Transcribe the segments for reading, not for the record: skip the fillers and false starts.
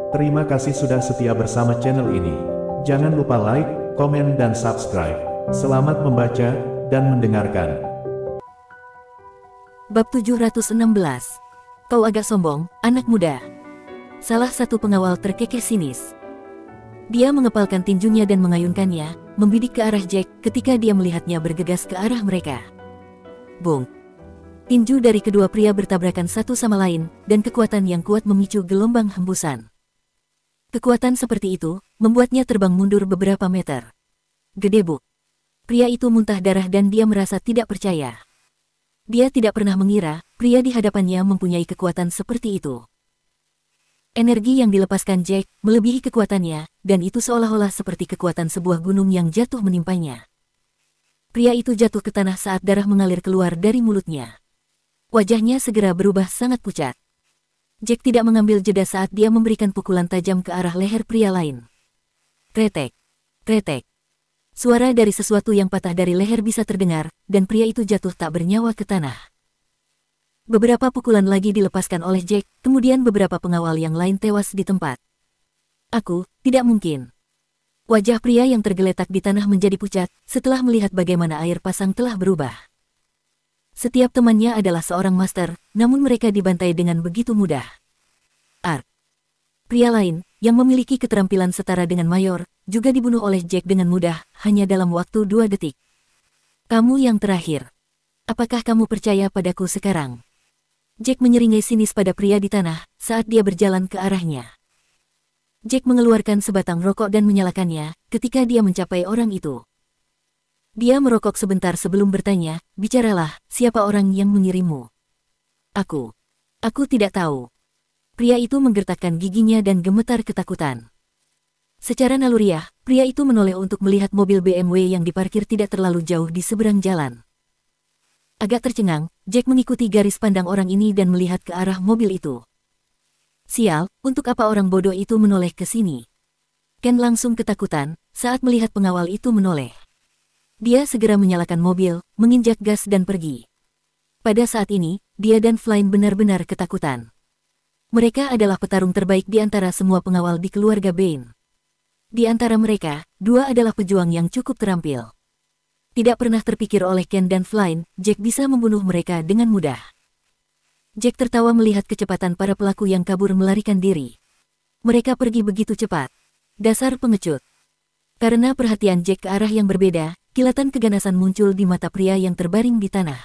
Terima kasih sudah setia bersama channel ini. Jangan lupa like, komen dan subscribe. Selamat membaca dan mendengarkan. Bab 716. Kau agak sombong, anak muda. Salah satu pengawal terkekeh sinis. Dia mengepalkan tinjunya dan mengayunkannya, membidik ke arah Jack ketika dia melihatnya bergegas ke arah mereka. Bung! Tinju dari kedua pria bertabrakan satu sama lain, dan kekuatan yang kuat memicu gelombang hembusan. Kekuatan seperti itu membuatnya terbang mundur beberapa meter. Gedebuk! Pria itu muntah darah dan dia merasa tidak percaya. Dia tidak pernah mengira pria di hadapannya mempunyai kekuatan seperti itu. Energi yang dilepaskan Jack melebihi kekuatannya, dan itu seolah-olah seperti kekuatan sebuah gunung yang jatuh menimpanya. Pria itu jatuh ke tanah saat darah mengalir keluar dari mulutnya. Wajahnya segera berubah sangat pucat. Jack tidak mengambil jeda saat dia memberikan pukulan tajam ke arah leher pria lain. Kretek, kretek. Suara dari sesuatu yang patah dari leher bisa terdengar, dan pria itu jatuh tak bernyawa ke tanah. Beberapa pukulan lagi dilepaskan oleh Jack, kemudian beberapa pengawal yang lain tewas di tempat. Aku, tidak mungkin. Wajah pria yang tergeletak di tanah menjadi pucat, setelah melihat bagaimana air pasang telah berubah. Setiap temannya adalah seorang master, namun mereka dibantai dengan begitu mudah. Pria lain, yang memiliki keterampilan setara dengan mayor, juga dibunuh oleh Jack dengan mudah, hanya dalam waktu 2 detik. Kamu yang terakhir. Apakah kamu percaya padaku sekarang? Jack menyeringai sinis pada pria di tanah, saat dia berjalan ke arahnya. Jack mengeluarkan sebatang rokok dan menyalakannya, ketika dia mencapai orang itu. Dia merokok sebentar sebelum bertanya, bicaralah, siapa orang yang mengirimmu? Aku tidak tahu. Pria itu menggertakkan giginya dan gemetar ketakutan. Secara naluriah, pria itu menoleh untuk melihat mobil BMW yang diparkir tidak terlalu jauh di seberang jalan. Agak tercengang, Jack mengikuti garis pandang orang ini dan melihat ke arah mobil itu. Sial, untuk apa orang bodoh itu menoleh ke sini? Ken langsung ketakutan saat melihat pengawal itu menoleh. Dia segera menyalakan mobil, menginjak gas dan pergi. Pada saat ini, dia dan Flynn benar-benar ketakutan. Mereka adalah petarung terbaik di antara semua pengawal di keluarga Bain. Di antara mereka, 2 adalah pejuang yang cukup terampil. Tidak pernah terpikir oleh Ken dan Flynn, Jack bisa membunuh mereka dengan mudah. Jack tertawa melihat kecepatan para pelaku yang kabur melarikan diri. Mereka pergi begitu cepat. Dasar pengecut. Karena perhatian Jack ke arah yang berbeda, kilatan keganasan muncul di mata pria yang terbaring di tanah.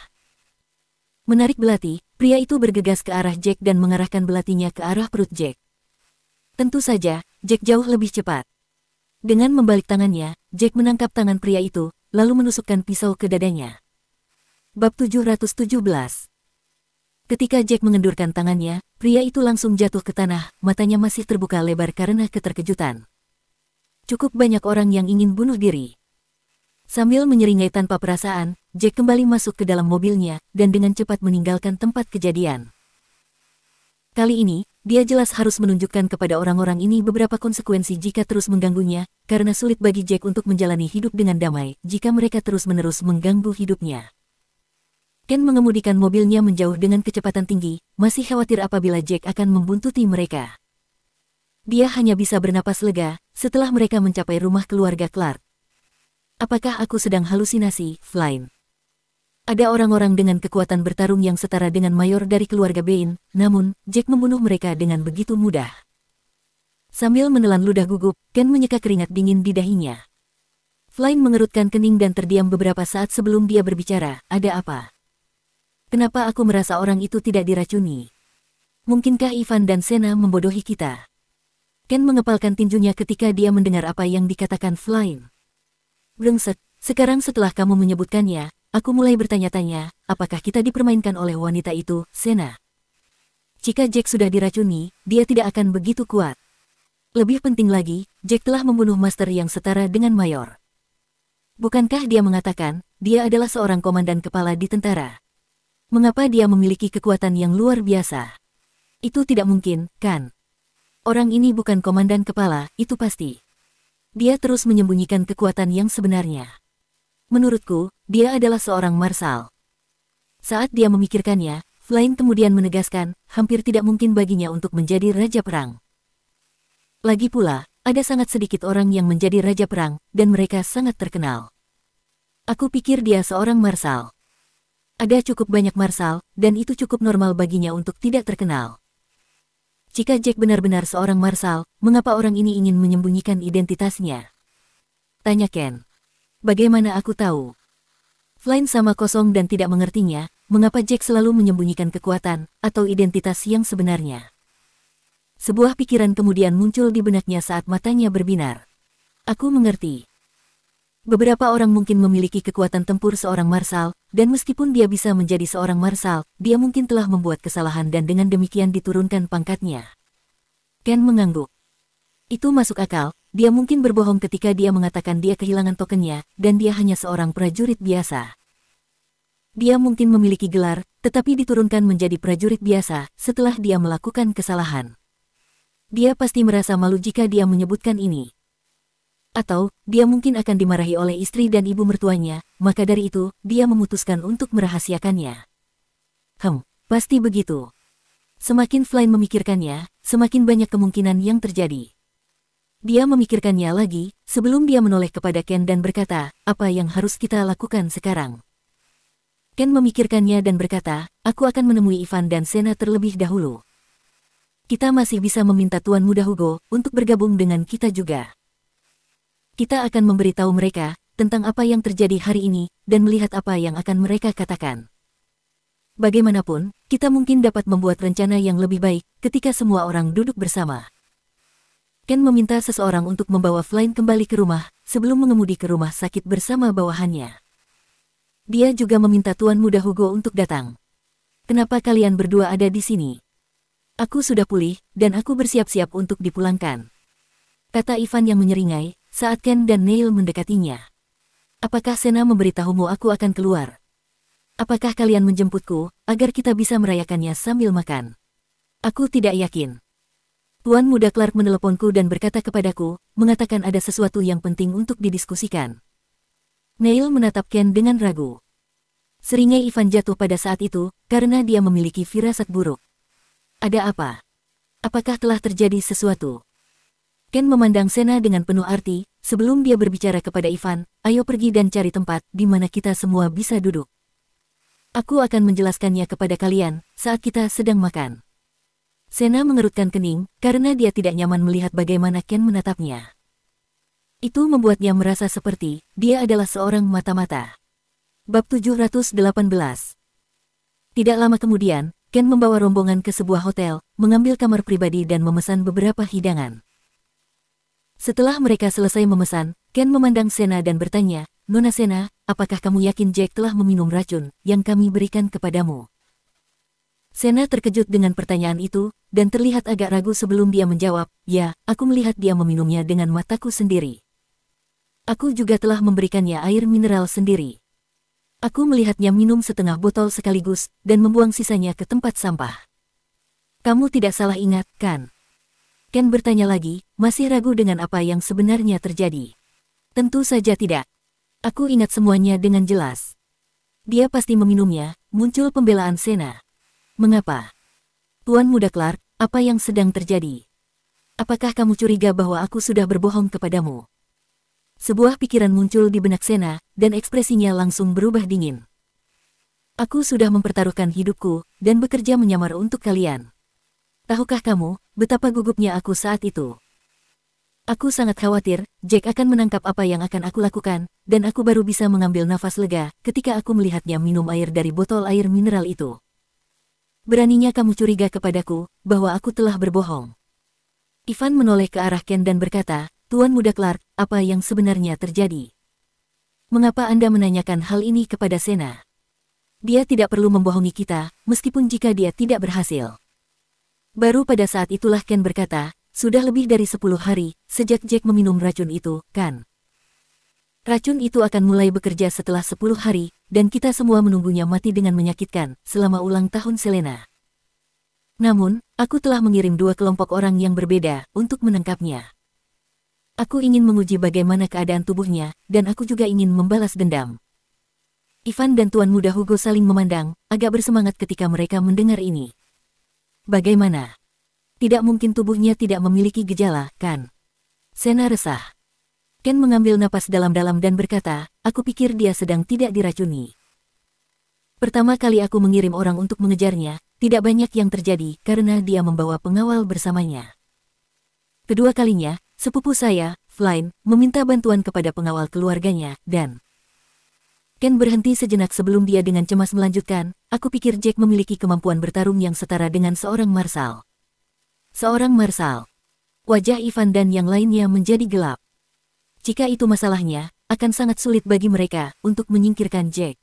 Menarik belati, pria itu bergegas ke arah Jack dan mengarahkan belatinya ke arah perut Jack. Tentu saja, Jack jauh lebih cepat. Dengan membalik tangannya, Jack menangkap tangan pria itu, lalu menusukkan pisau ke dadanya. Bab 717. Ketika Jack mengendurkan tangannya, pria itu langsung jatuh ke tanah, matanya masih terbuka lebar karena keterkejutan. Cukup banyak orang yang ingin bunuh diri. Sambil menyeringai tanpa perasaan, Jack kembali masuk ke dalam mobilnya, dan dengan cepat meninggalkan tempat kejadian. Kali ini, dia jelas harus menunjukkan kepada orang-orang ini beberapa konsekuensi jika terus mengganggunya, karena sulit bagi Jack untuk menjalani hidup dengan damai jika mereka terus-menerus mengganggu hidupnya. Ken mengemudikan mobilnya menjauh dengan kecepatan tinggi, masih khawatir apabila Jack akan membuntuti mereka. Dia hanya bisa bernapas lega setelah mereka mencapai rumah keluarga Clark. Apakah aku sedang halusinasi, Flynn? Ada orang-orang dengan kekuatan bertarung yang setara dengan mayor dari keluarga Bain, namun Jack membunuh mereka dengan begitu mudah. Sambil menelan ludah gugup, Ken menyeka keringat dingin di dahinya. Flynn mengerutkan kening dan terdiam beberapa saat sebelum dia berbicara, ada apa? Kenapa aku merasa orang itu tidak diracuni? Mungkinkah Ivan dan Sena membodohi kita? Ken mengepalkan tinjunya ketika dia mendengar apa yang dikatakan Flynn. Brengsek, sekarang setelah kamu menyebutkannya, aku mulai bertanya-tanya, apakah kita dipermainkan oleh wanita itu, Sena? Jika Jack sudah diracuni, dia tidak akan begitu kuat. Lebih penting lagi, Jack telah membunuh master yang setara dengan mayor. Bukankah dia mengatakan, dia adalah seorang komandan kepala di tentara? Mengapa dia memiliki kekuatan yang luar biasa? Itu tidak mungkin, kan? Orang ini bukan komandan kepala, itu pasti. Dia terus menyembunyikan kekuatan yang sebenarnya. Menurutku, dia adalah seorang marsal. Saat dia memikirkannya, Flynn kemudian menegaskan, hampir tidak mungkin baginya untuk menjadi raja perang. Lagi pula, ada sangat sedikit orang yang menjadi raja perang, dan mereka sangat terkenal. Aku pikir dia seorang marsal. Ada cukup banyak marsal, dan itu cukup normal baginya untuk tidak terkenal. Jika Jack benar-benar seorang marsal, mengapa orang ini ingin menyembunyikan identitasnya? Tanya Ken. Bagaimana aku tahu? Flynn sama kosong dan tidak mengertinya, mengapa Jack selalu menyembunyikan kekuatan atau identitas yang sebenarnya. Sebuah pikiran kemudian muncul di benaknya saat matanya berbinar. Aku mengerti. Beberapa orang mungkin memiliki kekuatan tempur seorang marsal, dan meskipun dia bisa menjadi seorang marsal, dia mungkin telah membuat kesalahan dan dengan demikian diturunkan pangkatnya. Ken mengangguk. Itu masuk akal, dia mungkin berbohong ketika dia mengatakan dia kehilangan tokennya, dan dia hanya seorang prajurit biasa. Dia mungkin memiliki gelar, tetapi diturunkan menjadi prajurit biasa setelah dia melakukan kesalahan. Dia pasti merasa malu jika dia menyebutkan ini. Atau, dia mungkin akan dimarahi oleh istri dan ibu mertuanya, maka dari itu, dia memutuskan untuk merahasiakannya. Pasti begitu. Semakin Flynn memikirkannya, semakin banyak kemungkinan yang terjadi. Dia memikirkannya lagi, sebelum dia menoleh kepada Ken dan berkata, apa yang harus kita lakukan sekarang? Ken memikirkannya dan berkata, aku akan menemui Ivan dan Sena terlebih dahulu. Kita masih bisa meminta Tuan Muda Hugo untuk bergabung dengan kita juga. Kita akan memberitahu mereka tentang apa yang terjadi hari ini dan melihat apa yang akan mereka katakan. Bagaimanapun, kita mungkin dapat membuat rencana yang lebih baik ketika semua orang duduk bersama. Ken meminta seseorang untuk membawa Flynn kembali ke rumah sebelum mengemudi ke rumah sakit bersama bawahannya. Dia juga meminta Tuan Muda Hugo untuk datang. Kenapa kalian berdua ada di sini? Aku sudah pulih, dan aku bersiap-siap untuk dipulangkan. Kata Ivan yang menyeringai, saat Ken dan Neil mendekatinya. Apakah Sena memberitahumu aku akan keluar? Apakah kalian menjemputku, agar kita bisa merayakannya sambil makan? Aku tidak yakin. Tuan Muda Clark meneleponku dan berkata kepadaku, mengatakan ada sesuatu yang penting untuk didiskusikan. Neil menatap Ken dengan ragu. Seringai Ivan jatuh pada saat itu, karena dia memiliki firasat buruk. Ada apa? Apakah telah terjadi sesuatu? Ken memandang Sena dengan penuh arti, sebelum dia berbicara kepada Ivan, ayo pergi dan cari tempat di mana kita semua bisa duduk. Aku akan menjelaskannya kepada kalian saat kita sedang makan. Sena mengerutkan kening, karena dia tidak nyaman melihat bagaimana Ken menatapnya. Itu membuatnya merasa seperti dia adalah seorang mata-mata. Bab 718. Tidak lama kemudian, Ken membawa rombongan ke sebuah hotel, mengambil kamar pribadi dan memesan beberapa hidangan. Setelah mereka selesai memesan, Ken memandang Sena dan bertanya, Nona Sena, apakah kamu yakin Jack telah meminum racun yang kami berikan kepadamu? Sena terkejut dengan pertanyaan itu, dan terlihat agak ragu sebelum dia menjawab, ya, aku melihat dia meminumnya dengan mataku sendiri. Aku juga telah memberikannya air mineral sendiri. Aku melihatnya minum setengah botol sekaligus, dan membuang sisanya ke tempat sampah. Kamu tidak salah ingat, kan? Ken bertanya lagi, masih ragu dengan apa yang sebenarnya terjadi. Tentu saja tidak. Aku ingat semuanya dengan jelas. Dia pasti meminumnya, muncul pembelaan Sena. Mengapa? Tuan Muda Clark, apa yang sedang terjadi? Apakah kamu curiga bahwa aku sudah berbohong kepadamu? Sebuah pikiran muncul di benak Sena, dan ekspresinya langsung berubah dingin. Aku sudah mempertaruhkan hidupku, dan bekerja menyamar untuk kalian. Tahukah kamu, betapa gugupnya aku saat itu? Aku sangat khawatir, Jack akan menangkap apa yang akan aku lakukan, dan aku baru bisa mengambil nafas lega ketika aku melihatnya minum air dari botol air mineral itu. Beraninya kamu curiga kepadaku, bahwa aku telah berbohong. Ivan menoleh ke arah Ken dan berkata, Tuan Muda Clark, apa yang sebenarnya terjadi? Mengapa Anda menanyakan hal ini kepada Sena? Dia tidak perlu membohongi kita, meskipun jika dia tidak berhasil. Baru pada saat itulah Ken berkata, sudah lebih dari 10 hari, sejak Jack meminum racun itu, kan? Racun itu akan mulai bekerja setelah 10 hari, dan kita semua menunggunya mati dengan menyakitkan, selama ulang tahun Selena. Namun, aku telah mengirim 2 kelompok orang yang berbeda, untuk menangkapnya. Aku ingin menguji bagaimana keadaan tubuhnya, dan aku juga ingin membalas dendam. Ivan dan Tuan Muda Hugo saling memandang, agak bersemangat ketika mereka mendengar ini. Bagaimana? Tidak mungkin tubuhnya tidak memiliki gejala, kan? Sena resah. Ken mengambil napas dalam-dalam dan berkata, aku pikir dia sedang tidak diracuni. Pertama kali aku mengirim orang untuk mengejarnya, tidak banyak yang terjadi karena dia membawa pengawal bersamanya. Kedua kalinya, sepupu saya, Flynn, meminta bantuan kepada pengawal keluarganya, dan... Ken berhenti sejenak sebelum dia dengan cemas melanjutkan, aku pikir Jack memiliki kemampuan bertarung yang setara dengan seorang marsal. Seorang marsal. Wajah Ivan dan yang lainnya menjadi gelap. Jika itu masalahnya, akan sangat sulit bagi mereka untuk menyingkirkan Jack.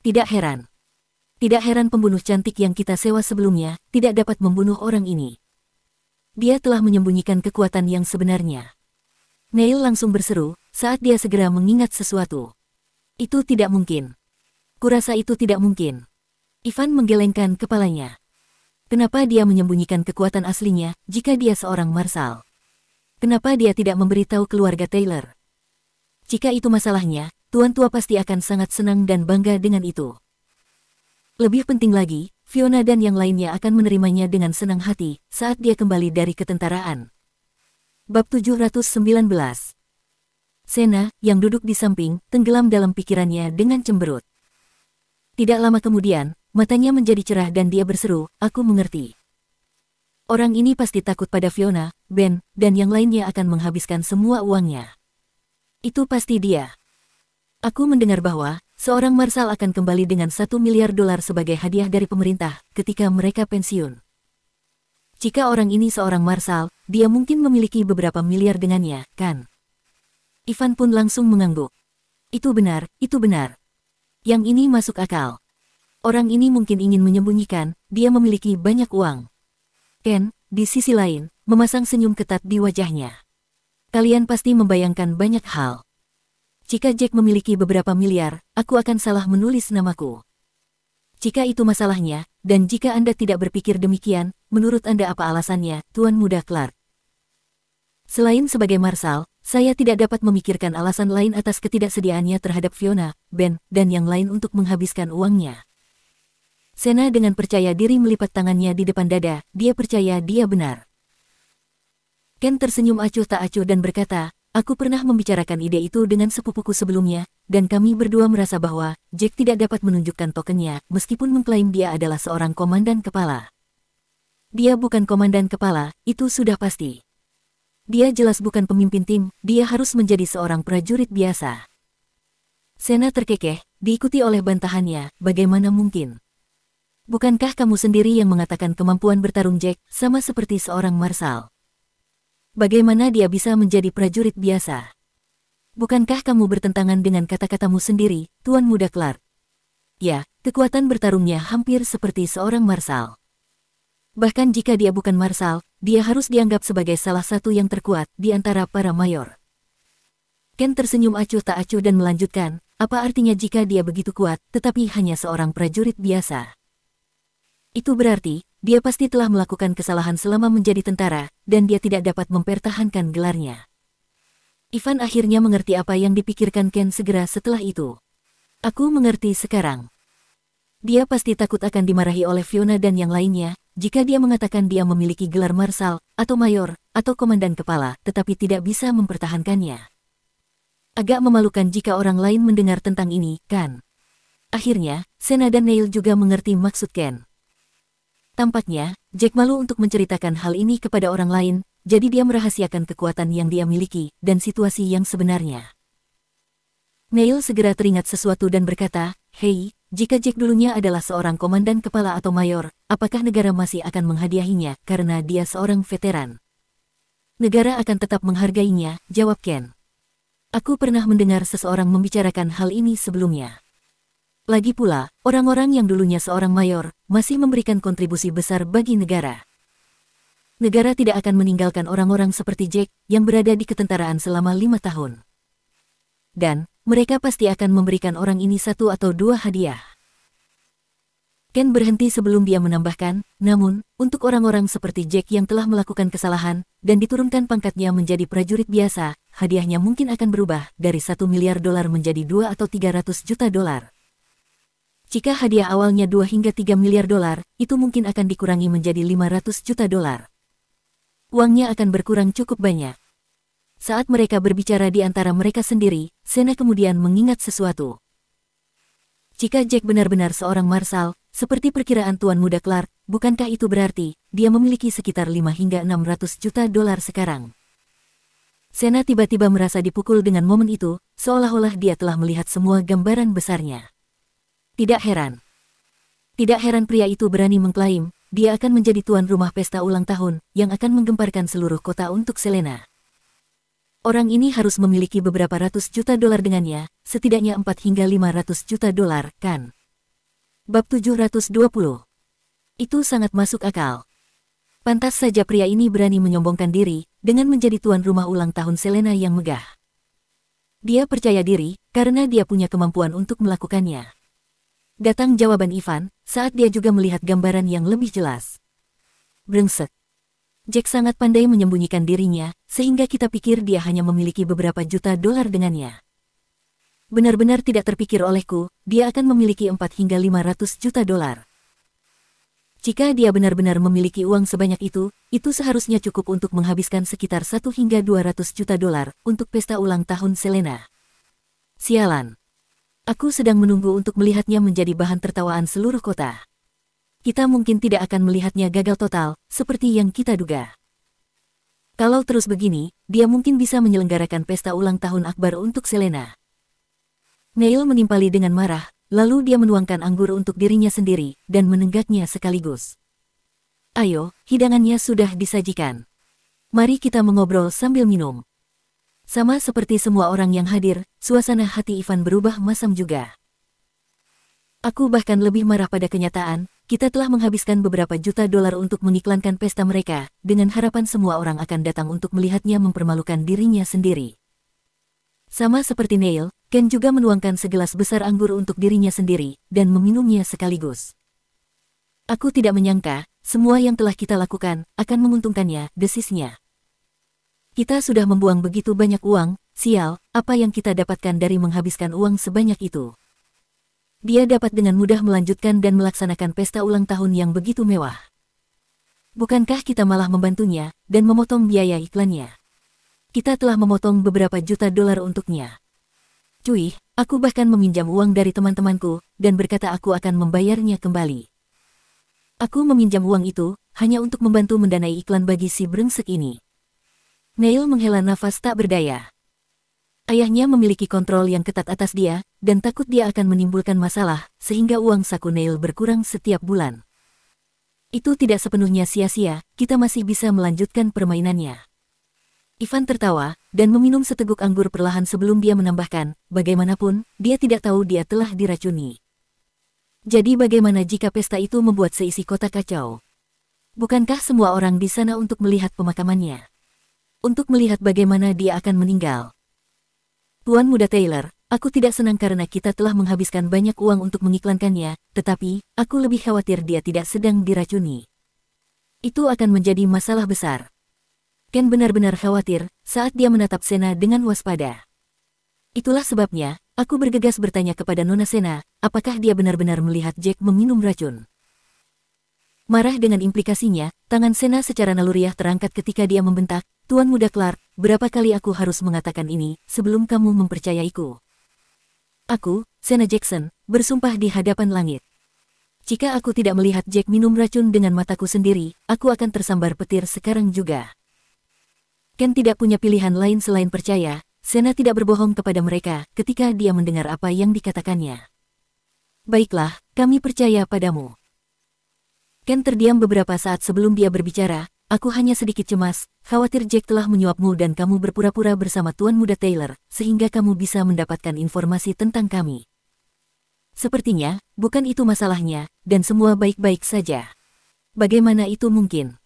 Tidak heran. Tidak heran pembunuh cantik yang kita sewa sebelumnya tidak dapat membunuh orang ini. Dia telah menyembunyikan kekuatan yang sebenarnya. Neil langsung berseru saat dia segera mengingat sesuatu. Itu tidak mungkin. Kurasa itu tidak mungkin. Ivan menggelengkan kepalanya. Kenapa dia menyembunyikan kekuatan aslinya jika dia seorang marsal? Kenapa dia tidak memberitahu keluarga Taylor? Jika itu masalahnya, Tuan Tua pasti akan sangat senang dan bangga dengan itu. Lebih penting lagi, Fiona dan yang lainnya akan menerimanya dengan senang hati saat dia kembali dari ketentaraan. Bab 719. Sena, yang duduk di samping, tenggelam dalam pikirannya dengan cemberut. Tidak lama kemudian, matanya menjadi cerah dan dia berseru, aku mengerti. Orang ini pasti takut pada Fiona, Ben, dan yang lainnya akan menghabiskan semua uangnya. Itu pasti dia. Aku mendengar bahwa seorang marsal akan kembali dengan $1 miliar sebagai hadiah dari pemerintah ketika mereka pensiun. Jika orang ini seorang marsal, dia mungkin memiliki beberapa miliar dengannya, kan? Ivan pun langsung mengangguk. Itu benar, itu benar. Yang ini masuk akal. Orang ini mungkin ingin menyembunyikan, dia memiliki banyak uang. Ken, di sisi lain, memasang senyum ketat di wajahnya. Kalian pasti membayangkan banyak hal. Jika Jack memiliki beberapa miliar, aku akan salah menulis namaku. Jika itu masalahnya, dan jika Anda tidak berpikir demikian, menurut Anda apa alasannya, Tuan Muda Clark? Selain sebagai marsal, saya tidak dapat memikirkan alasan lain atas ketidaksediaannya terhadap Fiona, Ben, dan yang lain untuk menghabiskan uangnya. Sena dengan percaya diri melipat tangannya di depan dada, dia percaya dia benar. Ken tersenyum acuh tak acuh dan berkata, aku pernah membicarakan ide itu dengan sepupuku sebelumnya, dan kami berdua merasa bahwa Jack tidak dapat menunjukkan tokennya meskipun mengklaim dia adalah seorang komandan kepala. Dia bukan komandan kepala, itu sudah pasti. Dia jelas bukan pemimpin tim, dia harus menjadi seorang prajurit biasa. Sena terkekeh, diikuti oleh bantahannya, bagaimana mungkin? Bukankah kamu sendiri yang mengatakan kemampuan bertarung Jack sama seperti seorang marsal? Bagaimana dia bisa menjadi prajurit biasa? Bukankah kamu bertentangan dengan kata-katamu sendiri, Tuan Muda Clark? Ya, kekuatan bertarungnya hampir seperti seorang marsal. Bahkan jika dia bukan marsal, dia harus dianggap sebagai salah satu yang terkuat di antara para mayor. Ken tersenyum acuh tak acuh dan melanjutkan, apa artinya jika dia begitu kuat, tetapi hanya seorang prajurit biasa? Itu berarti, dia pasti telah melakukan kesalahan selama menjadi tentara, dan dia tidak dapat mempertahankan gelarnya. Ivan akhirnya mengerti apa yang dipikirkan Ken segera setelah itu. Aku mengerti sekarang. Dia pasti takut akan dimarahi oleh Fiona dan yang lainnya, jika dia mengatakan dia memiliki gelar marsal, atau mayor, atau komandan kepala, tetapi tidak bisa mempertahankannya. Agak memalukan jika orang lain mendengar tentang ini, kan? Akhirnya, Sena dan Neil juga mengerti maksud Ken. Tampaknya, Jack malu untuk menceritakan hal ini kepada orang lain, jadi dia merahasiakan kekuatan yang dia miliki dan situasi yang sebenarnya. Neil segera teringat sesuatu dan berkata, hei, jika Jack dulunya adalah seorang komandan kepala atau mayor, apakah negara masih akan menghadiahinya karena dia seorang veteran? Negara akan tetap menghargainya, jawab Ken. Aku pernah mendengar seseorang membicarakan hal ini sebelumnya. Lagi pula, orang-orang yang dulunya seorang mayor, masih memberikan kontribusi besar bagi negara. Negara tidak akan meninggalkan orang-orang seperti Jack, yang berada di ketentaraan selama 5 tahun. Dan, mereka pasti akan memberikan orang ini 1 atau 2 hadiah. Ken berhenti sebelum dia menambahkan, namun, untuk orang-orang seperti Jack yang telah melakukan kesalahan, dan diturunkan pangkatnya menjadi prajurit biasa, hadiahnya mungkin akan berubah dari $1 miliar menjadi 2 atau 300 juta dolar. Jika hadiah awalnya $2 hingga $3 miliar, itu mungkin akan dikurangi menjadi $500 juta. uangnya akan berkurang cukup banyak. Saat mereka berbicara di antara mereka sendiri, Sena kemudian mengingat sesuatu. Jika Jack benar-benar seorang marshal, seperti perkiraan Tuan Muda Clark, bukankah itu berarti dia memiliki sekitar 5 hingga 600 juta dolar sekarang? Sena tiba-tiba merasa dipukul dengan momen itu, seolah-olah dia telah melihat semua gambaran besarnya. Tidak heran pria itu berani mengklaim, dia akan menjadi tuan rumah pesta ulang tahun, yang akan menggemparkan seluruh kota untuk Selena. Orang ini harus memiliki beberapa ratus juta dolar dengannya, setidaknya 4 hingga 500 juta dolar, kan? Bab 720. Itu sangat masuk akal. Pantas saja pria ini berani menyombongkan diri, dengan menjadi tuan rumah ulang tahun Selena yang megah. Dia percaya diri, karena dia punya kemampuan untuk melakukannya. Datang jawaban Ivan, saat dia juga melihat gambaran yang lebih jelas. Brengsek. Jack sangat pandai menyembunyikan dirinya, sehingga kita pikir dia hanya memiliki beberapa juta dolar dengannya. Benar-benar tidak terpikir olehku, dia akan memiliki 4 hingga 500 juta dolar. Jika dia benar-benar memiliki uang sebanyak itu seharusnya cukup untuk menghabiskan sekitar 1 hingga 200 juta dolar untuk pesta ulang tahun Selena. Sialan. Aku sedang menunggu untuk melihatnya menjadi bahan tertawaan seluruh kota. Kita mungkin tidak akan melihatnya gagal total, seperti yang kita duga. Kalau terus begini, dia mungkin bisa menyelenggarakan pesta ulang tahun akbar untuk Selena. Neil menimpali dengan marah, lalu dia menuangkan anggur untuk dirinya sendiri, dan menenggaknya sekaligus. Ayo, hidangannya sudah disajikan. Mari kita mengobrol sambil minum. Sama seperti semua orang yang hadir, suasana hati Ivan berubah masam juga. Aku bahkan lebih marah pada kenyataan, kita telah menghabiskan beberapa juta dolar untuk mengiklankan pesta mereka, dengan harapan semua orang akan datang untuk melihatnya mempermalukan dirinya sendiri. Sama seperti Neil, Ken juga menuangkan segelas besar anggur untuk dirinya sendiri, dan meminumnya sekaligus. Aku tidak menyangka, semua yang telah kita lakukan, akan menguntungkannya, desisnya. Kita sudah membuang begitu banyak uang, sial, apa yang kita dapatkan dari menghabiskan uang sebanyak itu. Dia dapat dengan mudah melanjutkan dan melaksanakan pesta ulang tahun yang begitu mewah. Bukankah kita malah membantunya, dan memotong biaya iklannya? Kita telah memotong beberapa juta dolar untuknya. Cuy, aku bahkan meminjam uang dari teman-temanku, dan berkata aku akan membayarnya kembali. Aku meminjam uang itu, hanya untuk membantu mendanai iklan bagi si brengsek ini. Neil menghela nafas tak berdaya. Ayahnya memiliki kontrol yang ketat atas dia, dan takut dia akan menimbulkan masalah, sehingga uang saku Neil berkurang setiap bulan. Itu tidak sepenuhnya sia-sia, kita masih bisa melanjutkan permainannya. Ivan tertawa, dan meminum seteguk anggur perlahan sebelum dia menambahkan, bagaimanapun, dia tidak tahu dia telah diracuni. Jadi bagaimana jika pesta itu membuat seisi kota kacau? Bukankah semua orang di sana untuk melihat pemakamannya? Untuk melihat bagaimana dia akan meninggal. Tuan Muda Taylor, aku tidak senang karena kita telah menghabiskan banyak uang untuk mengiklankannya, tetapi, aku lebih khawatir dia tidak sedang diracuni. Itu akan menjadi masalah besar. Ken benar-benar khawatir, saat dia menatap Sena dengan waspada. Itulah sebabnya, aku bergegas bertanya kepada Nona Sena, apakah dia benar-benar melihat Jack meminum racun. Marah dengan implikasinya, tangan Sena secara naluriah terangkat ketika dia membentak, Tuan Muda Clark, berapa kali aku harus mengatakan ini, sebelum kamu mempercayaiku? Aku, Sena Jackson, bersumpah di hadapan langit. Jika aku tidak melihat Jack minum racun dengan mataku sendiri, aku akan tersambar petir sekarang juga. Ken tidak punya pilihan lain selain percaya, Sena tidak berbohong kepada mereka ketika dia mendengar apa yang dikatakannya. Baiklah, kami percaya padamu. Ken terdiam beberapa saat sebelum dia berbicara, aku hanya sedikit cemas, khawatir Jack telah menyuapmu dan kamu berpura-pura bersama Tuan Muda Taylor, sehingga kamu bisa mendapatkan informasi tentang kami. Sepertinya, bukan itu masalahnya, dan semua baik-baik saja. Bagaimana itu mungkin?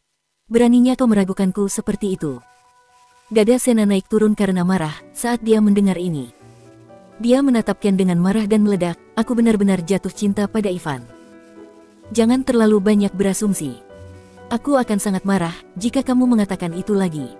Beraninya kau meragukanku seperti itu? Dada Sena naik turun karena marah saat dia mendengar ini. Dia menatap Ken dengan marah dan meledak, aku benar-benar jatuh cinta pada Ivan. Jangan terlalu banyak berasumsi. Aku akan sangat marah jika kamu mengatakan itu lagi.